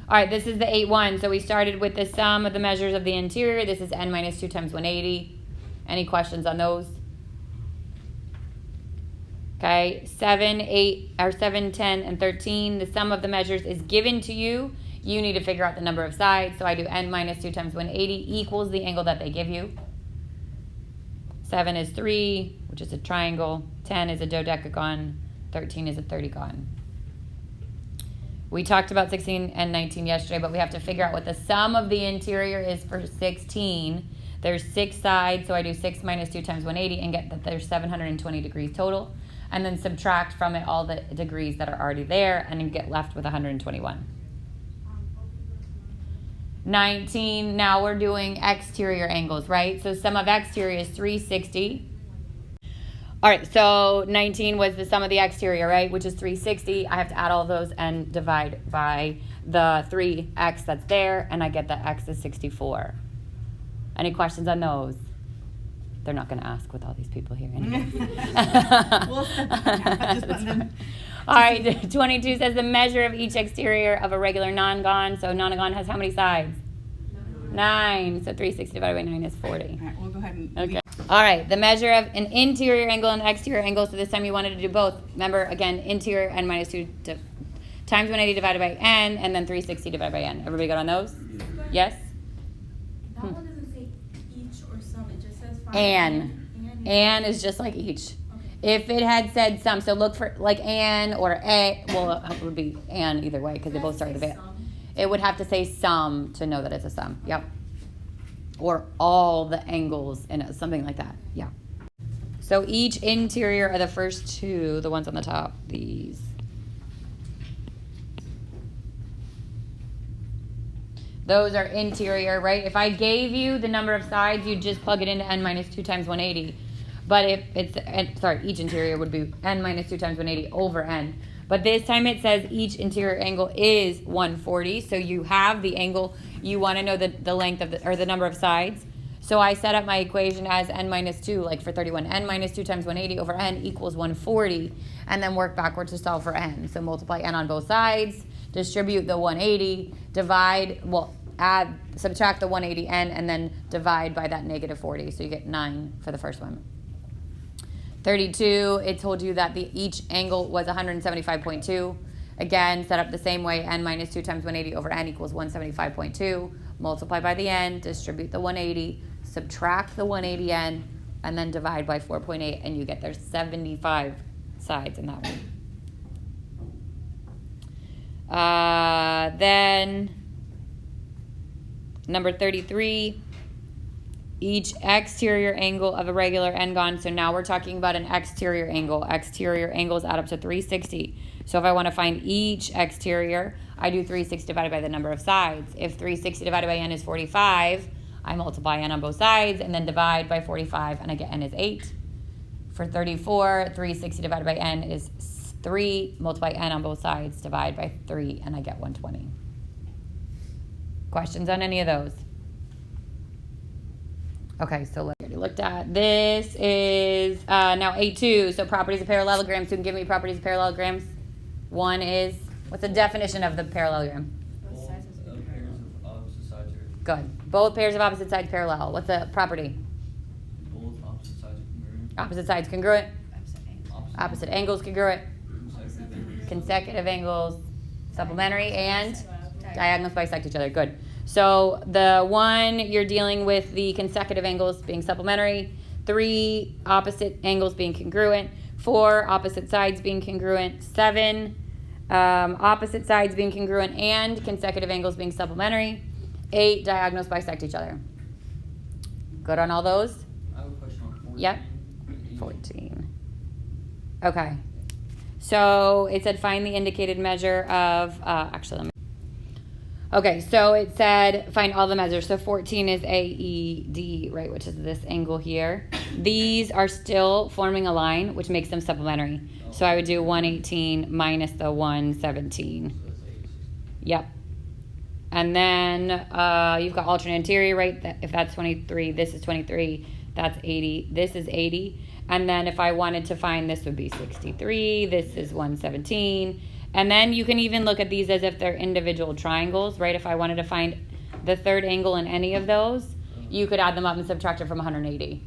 All right, this is the 8-1. So we started with the sum of the measures of the interior. This is n minus 2 times 180. Any questions on those? Okay, 7, 8, or 7, 10, and 13. The sum of the measures is given to you. You need to figure out the number of sides. So I do n minus 2 times 180 equals the angle that they give you. 7 is 3, which is a triangle. 10 is a dodecagon. 13 is a 30gon. We talked about 16 and 19 yesterday, but we have to figure out what the sum of the interior is for 16. There's 6 sides, so I do 6 minus 2 times 180 and get that there's 720 degrees total. And then subtract from it all the degrees that are already there, and you get left with 121. 19, now we're doing exterior angles, right? So sum of exterior is 360. All right, so 19 was the sum of the exterior, right, which is 360. I have to add all of those and divide by the 3x that's there, and I get that x is 64. Any questions on those? They're not going to ask with all these people here. Anyway. All right, 22 says the measure of each exterior of a regular non-gon. So non-gon has how many sides? 9. So 360 divided by 9 is 40. All right, we'll go ahead and... Okay. All right, the measure of an interior angle and an exterior angle. So this time you wanted to do both. Remember, again, interior n minus 2 times 180 divided by n, and then 360 divided by n. Everybody got on those? Yes? That one doesn't say each or some. It just says find An is just like each. Okay. If it had said some, so look for like an or a, well, it would be an either way because they both start with a. It would have to say some to know that it's a sum. Yep. Or all the angles in it, something like that. Yeah. So each interior are the first two, the ones on the top, these. Those are interior, right? If I gave you the number of sides, you'd just plug it into n minus 2 times 180. But if it's, each interior would be n minus 2 times 180 over n. But this time it says each interior angle is 140. So you have the angle, you want to know the length of or the number of sides. So I set up my equation as n minus 2, like for 31. N minus 2 times 180 over n equals 140. And then work backwards to solve for n. So multiply n on both sides. Distribute the 180, subtract the 180n, and then divide by that negative 40. So you get 9 for the first one. 32, it told you that each angle was 175.2. Again, set up the same way, n minus 2 times 180 over n equals 175.2. Multiply by the n, distribute the 180, subtract the 180n, and then divide by 4.8, and you get there's 75 sides in that one. Then number 33, each exterior angle of a regular N-Gon. So now we're talking about an exterior angle. Exterior angles add up to 360. So if I want to find each exterior, I do 360 divided by the number of sides. If 360 divided by n is 45, I multiply n on both sides and then divide by 45, and I get n is 8. For 34, 360 divided by n is 3, multiply n on both sides, divide by 3, and I get 120. Questions on any of those? Okay, so let's already looked at. This is now A2, so properties of parallelograms. Who can give me properties of parallelograms? One is, what's the definition of the parallelogram? Both pairs of opposite sides are... Good. Both pairs of opposite sides parallel. What's the property? Both opposite sides are congruent. Opposite sides congruent. Opposite angles congruent. Consecutive angles supplementary, and diagonals bisect each other. Good. So the one, you're dealing with the consecutive angles being supplementary, 3 opposite angles being congruent, 4 opposite sides being congruent, 7 opposite sides being congruent and consecutive angles being supplementary, 8 diagonals bisect each other. Good on all those? I have a question on 14. Yep. 14. Okay. So it said find the indicated measure of, okay, so it said find all the measures. So 14 is AED, right, which is this angle here. These are still forming a line, which makes them supplementary. So I would do 118 minus the 117. Yep. And then you've got alternate interior, right? If that's 23, this is 23, that's 80, this is 80. And then if I wanted to find, this would be 63, this is 117, And then you can even look at these as if they're individual triangles, right? If I wanted to find the third angle in any of those, you could add them up and subtract it from 180.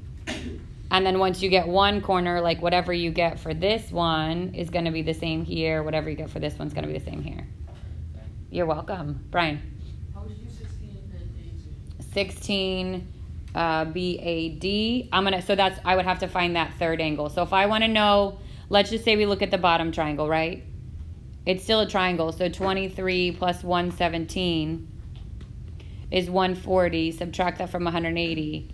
And then once you get one corner, like whatever you get for this one is going to be the same here. Whatever you get for this one's going to be the same here. You're welcome. Brian. How would you do 16 and 8? 16 BAD. So that's, I would have to find that third angle. So if I want to know, let's just say we look at the bottom triangle, right? It's still a triangle. So 23 plus 117 is 140. Subtract that from 180.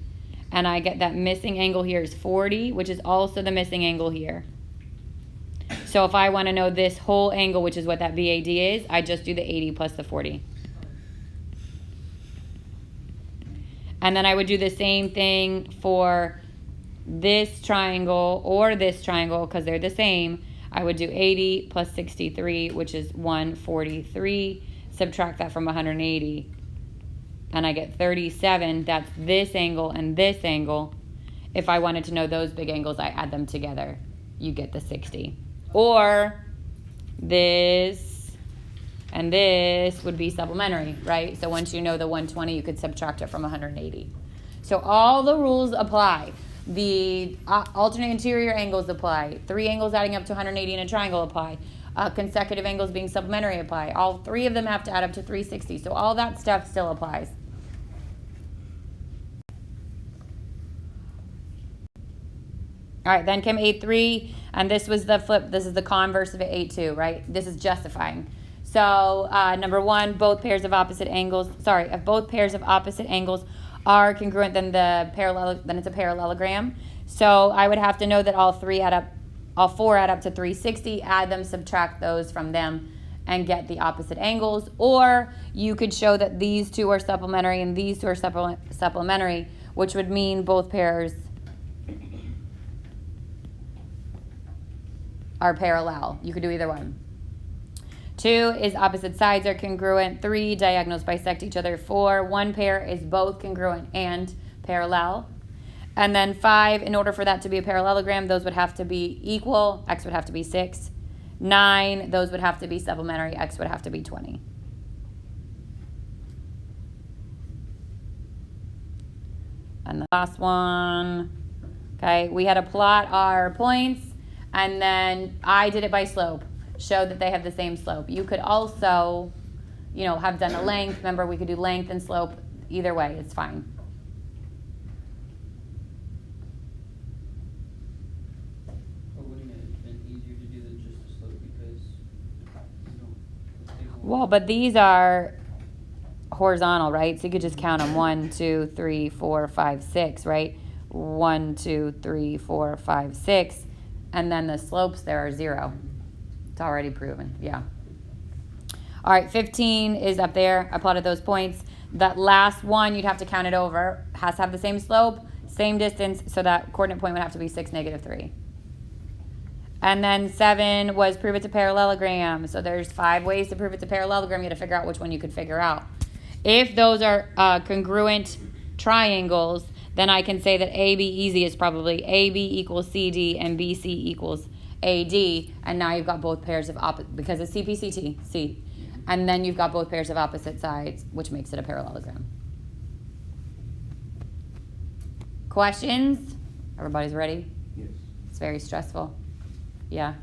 And I get that missing angle here is 40, which is also the missing angle here. So if I want to know this whole angle, which is what that BAD is, I just do the 80 plus the 40. And then I would do the same thing for this triangle or this triangle because they're the same. I would do 80 plus 63, which is 143. Subtract that from 180. And I get 37. That's this angle and this angle. If I wanted to know those big angles, I add them together. You get the 60. Or this and this would be supplementary, right? So once you know the 120, you could subtract it from 180. So all the rules apply. The alternate interior angles apply. 3 angles adding up to 180 in a triangle apply. Consecutive angles being supplementary apply. All 3 of them have to add up to 360. So all that stuff still applies. All right, then came 8-3, and this was the flip. This is the converse of 8-2, right? This is justifying. So number 1, both pairs of opposite angles. Sorry, if both pairs of opposite angles are congruent, then it's a parallelogram. So I would have to know that all 4 add up to 360. Add them, subtract those from them, and get the opposite angles. Or you could show that these 2 are supplementary and these 2 are supplementary, which would mean both pairs are parallel. You could do either one. 2 is opposite sides are congruent. 3, diagonals bisect each other. 4, one pair is both congruent and parallel. And then 5, in order for that to be a parallelogram, those would have to be equal. X would have to be 6. 9, those would have to be supplementary. X would have to be 20. And the last one, okay, we had to plot our points, and then I did it by slope. Show that they have the same slope. You could also, have done a length. Remember, we could do length and slope. Either way, it's fine. But wouldn't it have been easier to do than just the slope because you don't? Well, but these are horizontal, right? So you could just count them. 1, 2, 3, 4, 5, 6, right? 1, 2, 3, 4, 5, 6. And then the slopes there are 0. It's already proven, yeah. All right, 15 is up there. I plotted those points. That last one, you'd have to count it over. Has to have the same slope, same distance, so that coordinate point would have to be 6, -3. And then 7 was prove it's a parallelogram. So there's 5 ways to prove it's a parallelogram. You had to figure out which one you could figure out. If those are congruent triangles, then I can say that AB easy is probably AB equals CD and BC equals AD, and now you've got both pairs of opposite, because it's CPCT, C. And then you've got both pairs of opposite sides, which makes it a parallelogram. Questions? Everybody's ready? Yes. It's very stressful. Yeah.